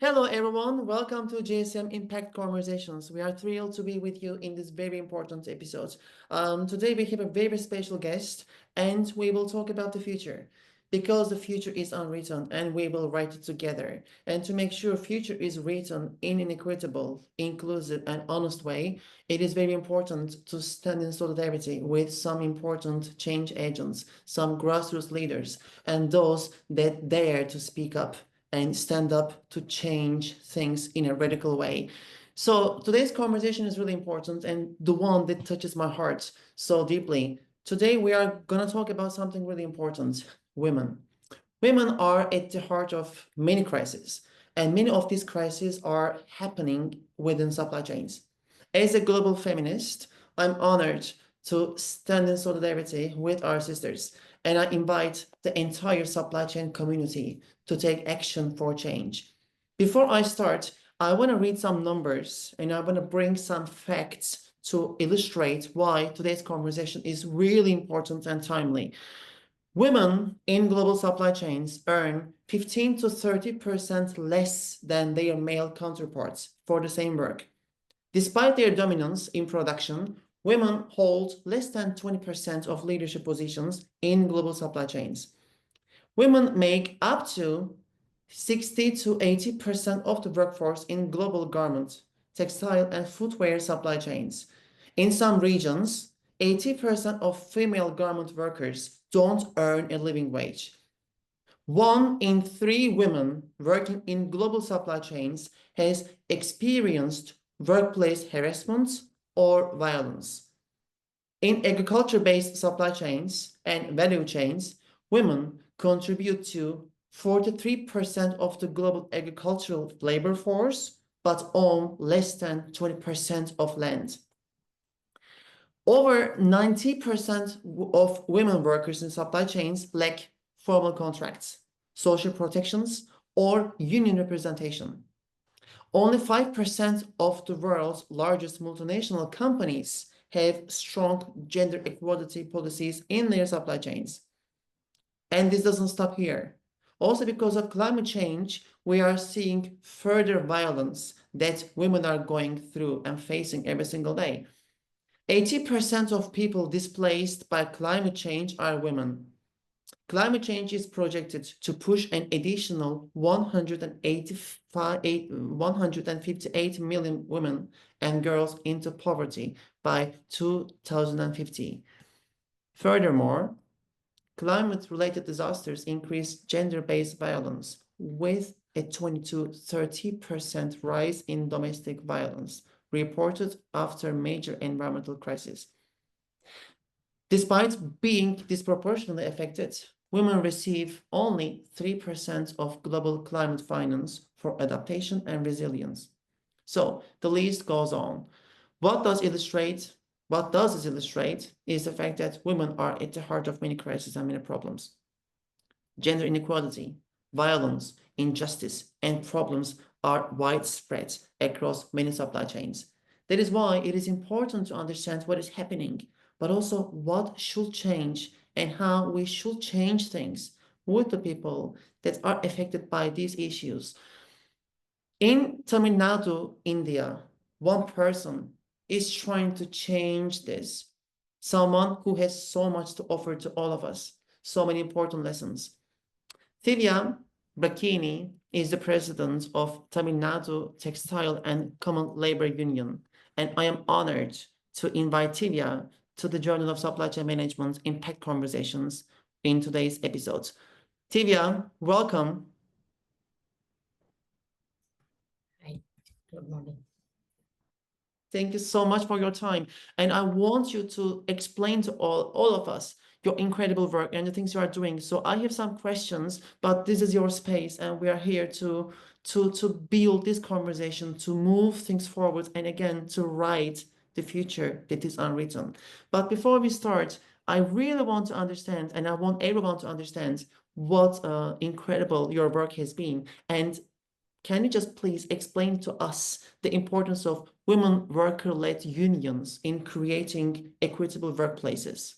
Hello, everyone. Welcome to JSM Impact Conversations. We are thrilled to be with you in this very important episode. Today, we have a very special guest, and we will talk about the future because the future is unwritten and we will write it together. And to make sure future is written in an equitable, inclusive, and honest way, it is very important to stand in solidarity with some important change agents, some grassroots leaders, and those that dare to speak up and stand up to change things in a radical way. So today's conversation is really important and the one that touches my heart so deeply. Today we are going to talk about something really important: women. Women are at the heart of many crises, and many of these crises are happening within supply chains. As a global feminist, I'm honored to stand in solidarity with our sisters, and I invite the entire supply chain community to take action for change. Before I start, I want to read some numbers and I want to bring some facts to illustrate why today's conversation is really important and timely. Women in global supply chains earn 15 to 30% less than their male counterparts for the same work. Despite their dominance in production, women hold less than 20% of leadership positions in global supply chains. Women make up to 60 to 80% of the workforce in global garment, textile, and footwear supply chains. In some regions, 80% of female garment workers don't earn a living wage. 1 in 3 women working in global supply chains has experienced workplace harassment or violence. In agriculture-based supply chains and value chains, women contribute to 43% of the global agricultural labor force, but own less than 20% of land. Over 90% of women workers in supply chains lack formal contracts, social protections, or union representation. Only 5% of the world's largest multinational companies have strong gender equality policies in their supply chains. And this doesn't stop here. Also, because of climate change, we are seeing further violence that women are going through and facing every single day. 80% of people displaced by climate change are women. Climate change is projected to push an additional 158 million women and girls into poverty by 2050. Furthermore, climate-related disasters increase gender-based violence with a 20 to 30% rise in domestic violence reported after major environmental crises. Despite being disproportionately affected, women receive only 3% of global climate finance for adaptation and resilience. So the list goes on. What does it illustrate is the fact that women are at the heart of many crises and many problems. Gender inequality, violence, injustice, and problems are widespread across many supply chains. That is why it is important to understand what is happening, but also what should change and how we should change things with the people that are affected by these issues. In Tamil Nadu, India, one person is trying to change this. Someone who has so much to offer to all of us, so many important lessons. Thivya Brakini is the president of Tamil Nadu Textile and Common Labor Union, and I am honored to invite Thivya to the Journal of Supply Chain Management Impact Conversations in today's episode. Thivya, welcome. Hi, good morning. Thank you so much for your time. And I want you to explain to all of us your incredible work and the things you are doing. So I have some questions, but this is your space, and we are here to build this conversation, to move things forward, and again, to write the future that is unwritten. But before we start, I really want to understand, and I want everyone to understand what incredible your work has been. And can you just please explain to us the importance of women worker-led unions in creating equitable workplaces?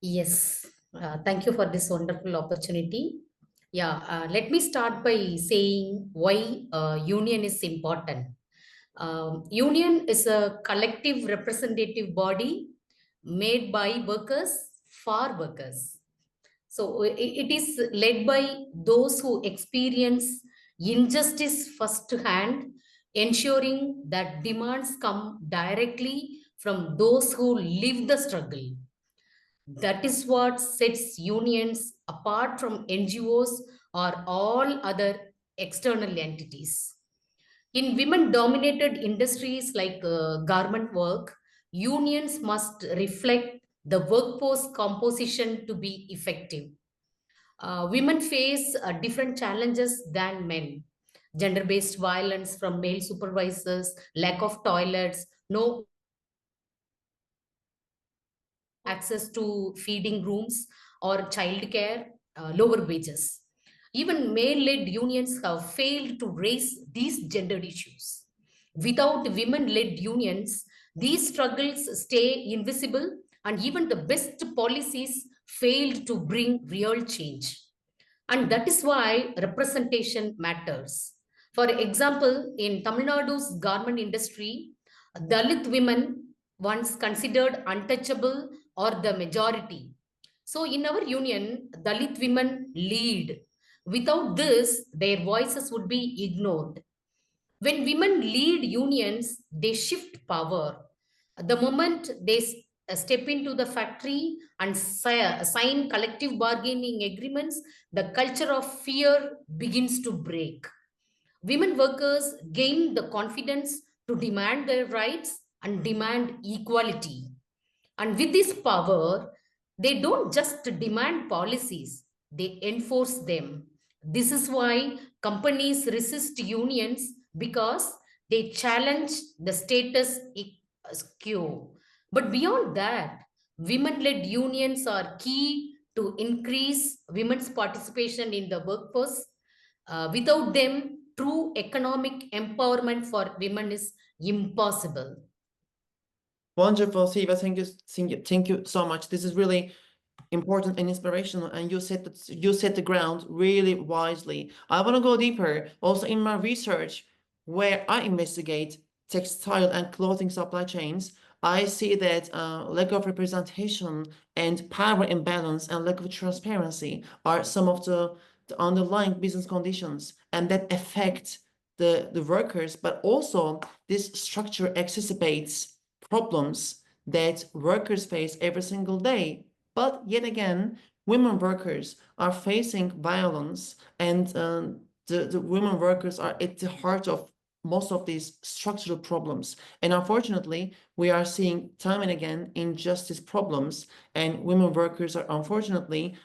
Yes, thank you for this wonderful opportunity. Let me start by saying why union is important. Union is a collective representative body made by workers for workers. So it is led by those who experience injustice firsthand, ensuring that demands come directly from those who live the struggle. That is what sets unions apart from NGOs or all other external entities. In women dominated industries like garment work, unions must reflect the workforce composition to be effective. Women face different challenges than men. Gender based violence from male supervisors, lack of toilets, no access to feeding rooms or childcare, lower wages. Even male led unions have failed to raise these gendered issues. Without women led unions, these struggles stay invisible, and even the best policies failed to bring real change. And that is why representation matters. For example, in Tamil Nadu's garment industry, Dalit women, once considered untouchable, or the majority. So, in our union, Dalit women lead. Without this, their voices would be ignored. When women lead unions, they shift power. The moment they step into the factory and sign collective bargaining agreements, the culture of fear begins to break. Women workers gain the confidence to demand their rights and demand equality. And with this power, they don't just demand policies, they enforce them. This is why companies resist unions because they challenge the status quo. But beyond that, women led unions are key to increase women's participation in the workforce. Without them, true economic empowerment for women is impossible. Wonderful, Siva. Thank you so much. This is really important and inspirational, and you set the ground really wisely. I want to go deeper. Also, in my research, where I investigate textile and clothing supply chains, I see that lack of representation and power imbalance and lack of transparency are some of the underlying business conditions, and that affect the workers. But also, this structure exacerbates problems that workers face every single day. But yet again, women workers are facing violence, and the women workers are at the heart of most of these structural problems. And unfortunately, we are seeing time and again injustice problems, and women workers are unfortunately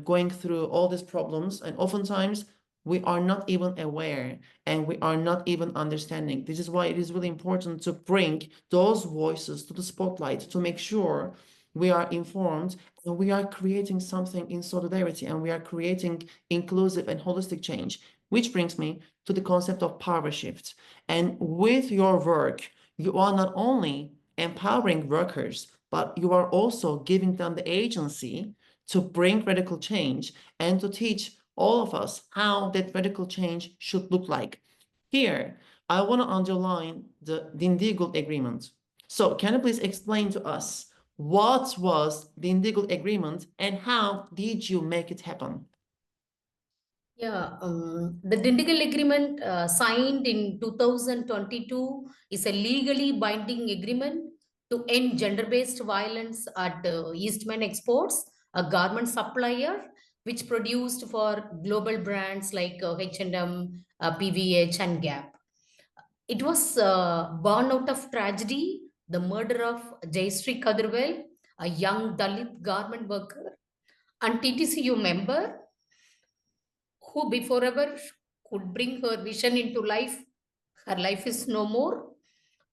going through all these problems, and oftentimes we are not even aware and we are not even understanding. This is why it is really important to bring those voices to the spotlight to make sure we are informed and we are creating something in solidarity and we are creating inclusive and holistic change. Which brings me to the concept of power shift. And with your work, you are not only empowering workers, but you are also giving them the agency to bring radical change and to teach all of us how that radical change should look like. Here, I want to underline the Dindigul Agreement. So, can you please explain to us what was the Dindigul Agreement and how did you make it happen? The Dindigul Agreement signed in 2022 is a legally binding agreement to end gender-based violence at Eastman Exports, a garment supplier which produced for global brands like H&M, PVH, and Gap. It was born out of tragedy, the murder of Jayashree Kadirwell, a young Dalit garment worker, and TTCU member who before ever could bring her vision into life. Her life is no more.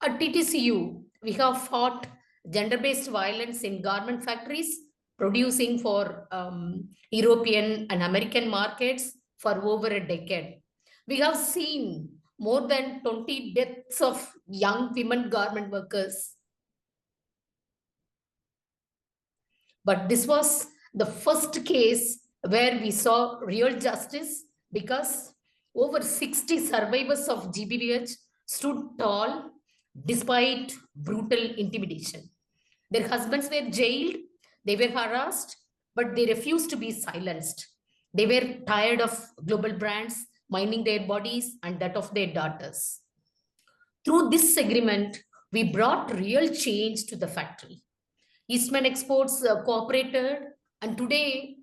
At TTCU, we have fought gender based violence in garment factories, producing for European and American markets for over a decade. We have seen more than 20 deaths of young women garment workers. But this was the first case where we saw real justice because over 60 survivors of GBVH stood tall despite brutal intimidation. Their husbands were jailed, they were harassed, but they refused to be silenced. They were tired of global brands mining their bodies and that of their daughters. Through this agreement, we brought real change to the factory. Eastman Exports cooperated, and today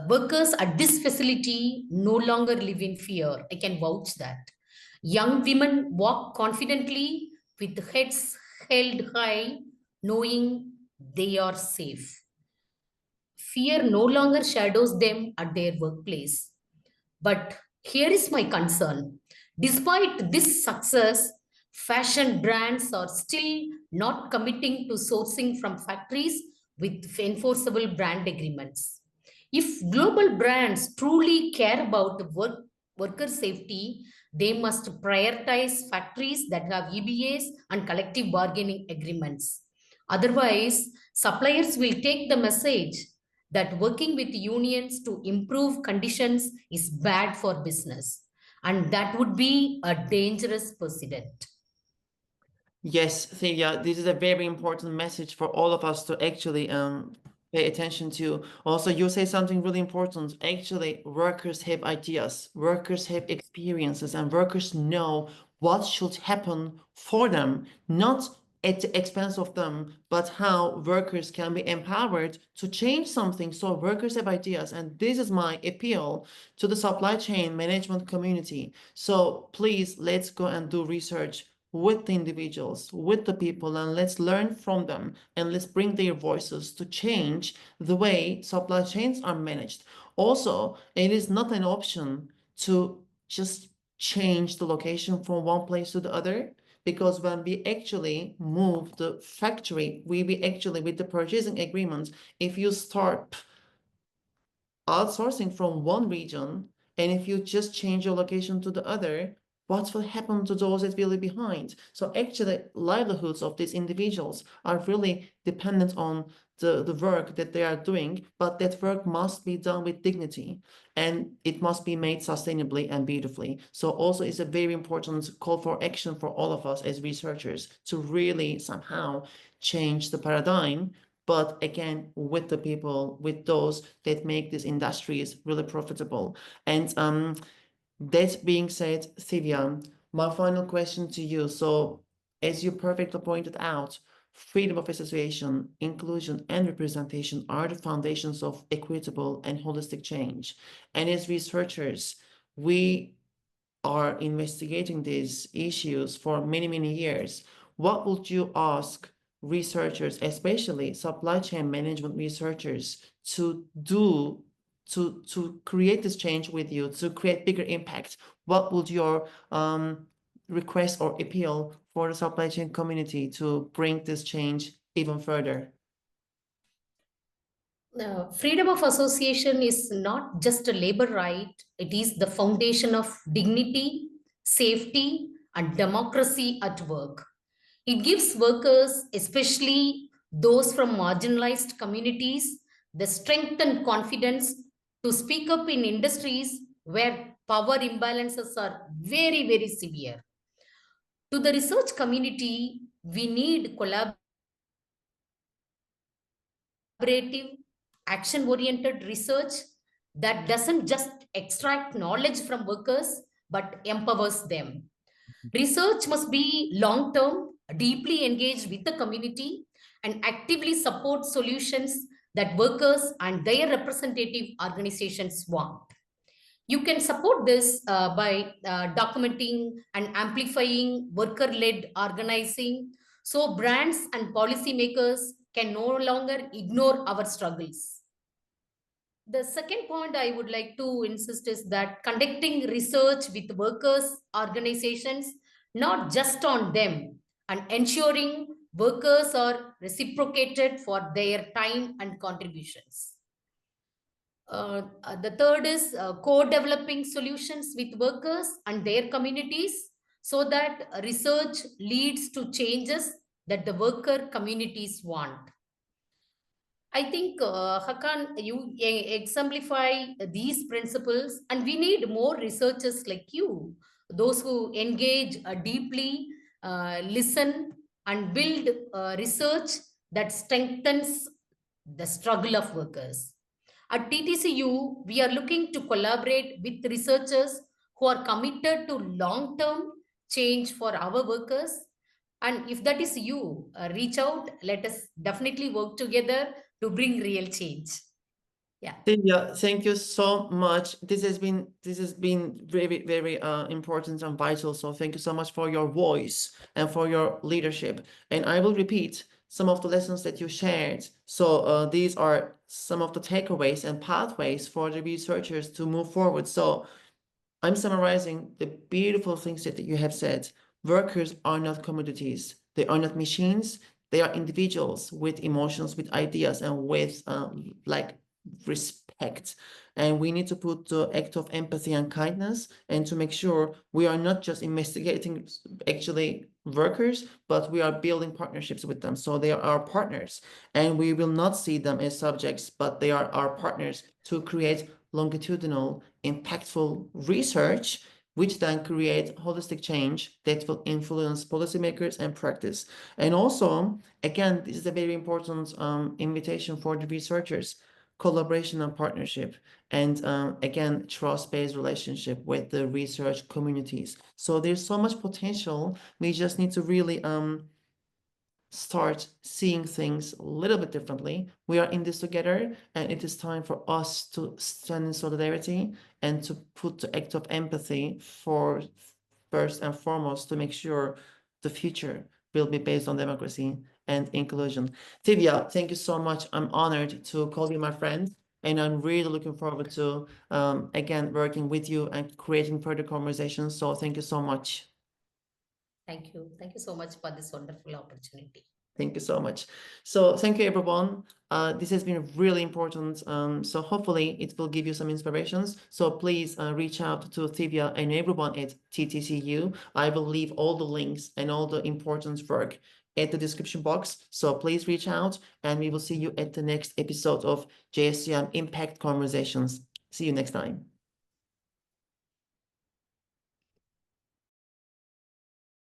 workers at this facility no longer live in fear. I can vouch that. Young women walk confidently with heads held high, knowing they are safe. Fear no longer shadows them at their workplace. But here is my concern. Despite this success, fashion brands are still not committing to sourcing from factories with enforceable brand agreements. If global brands truly care about worker safety, they must prioritize factories that have EBAs and collective bargaining agreements. Otherwise, suppliers will take the message that working with unions to improve conditions is bad for business. And that would be a dangerous precedent. Yes, Thea, this is a very important message for all of us to actually pay attention to. Also, you say something really important. Actually, workers have ideas, workers have experiences, and workers know what should happen for them, not at the expense of them, but how workers can be empowered to change something. So workers have ideas, and this is my appeal to the supply chain management community. So please, let's go and do research with the individuals, with the people, and let's learn from them and let's bring their voices to change the way supply chains are managed. Also, it is not an option to just change the location from one place to the other, because when we actually move the factory, we actually, with the purchasing agreement, if you start outsourcing from one region, and if you just change your location to the other, what will happen to those that will be behind? So actually, livelihoods of these individuals are really dependent on the work that they are doing, but that work must be done with dignity and it must be made sustainably and beautifully. So also it's a very important call for action for all of us as researchers to really somehow change the paradigm, but again, with the people, with those that make these industries really profitable. And that being said, Sylvia, my final question to you. So, as you perfectly pointed out, freedom of association, inclusion, and representation are the foundations of equitable and holistic change. And as researchers, we are investigating these issues for many, many years. What would you ask researchers, especially supply chain management researchers, to do to create this change with you, to create bigger impact? What would your request or appeal for the supply chain community to bring this change even further? Freedom of association is not just a labor right, it is the foundation of dignity, safety, and democracy at work. It gives workers, especially those from marginalized communities, the strength and confidence to speak up in industries where power imbalances are very, very severe. To the research community, we need collaborative, action oriented research that doesn't just extract knowledge from workers but empowers them. Research must be long term, deeply engaged with the community, and actively support solutions that workers and their representative organizations want. You can support this by documenting and amplifying worker led organizing so brands and policymakers can no longer ignore our struggles. The second point I would like to insist is that conducting research with workers' organizations, not just on them, and ensuring workers are reciprocated for their time and contributions. The third is co-developing solutions with workers and their communities so that research leads to changes that the worker communities want. I think, Hakan, you exemplify these principles, and we need more researchers like you, those who engage deeply, listen, and build research that strengthens the struggle of workers. At TTCU, we are looking to collaborate with researchers who are committed to long term change for our workers. And if that is you, reach out. Let us definitely work together to bring real change. Yeah. Silvia, thank you so much. This has been very, very important and vital. So thank you so much for your voice and for your leadership. And I will repeat some of the lessons that you shared. So these are some of the takeaways and pathways for the researchers to move forward. So I'm summarizing the beautiful things that you have said. Workers are not commodities. They are not machines. They are individuals with emotions, with ideas, and with like respect. And we need to put the act of empathy and kindness, and to make sure we are not just investigating actually workers, but we are building partnerships with them. So they are our partners, and we will not see them as subjects, but they are our partners to create longitudinal, impactful research, which then create holistic change that will influence policymakers and practice. And also, again, this is a very important invitation for the researchers: collaboration and partnership, and again, trust-based relationship with the research communities. So there's so much potential. We just need to really start seeing things a little bit differently. We are in this together, and it is time for us to stand in solidarity and to put the act of empathy for first and foremost to make sure the future will be based on democracy and inclusion. Tivia, thank you so much. I'm honored to call you my friend. And I'm really looking forward to, again, working with you and creating further conversations. So thank you so much. Thank you. Thank you so much for this wonderful opportunity. Thank you so much. So thank you, everyone. This has been really important. So hopefully it will give you some inspirations. So please reach out to Thivia and everyone at TTCU. I will leave all the links and all the important work at the description box. So please reach out, and we will see you at the next episode of JSCM Impact Conversations. See you next time.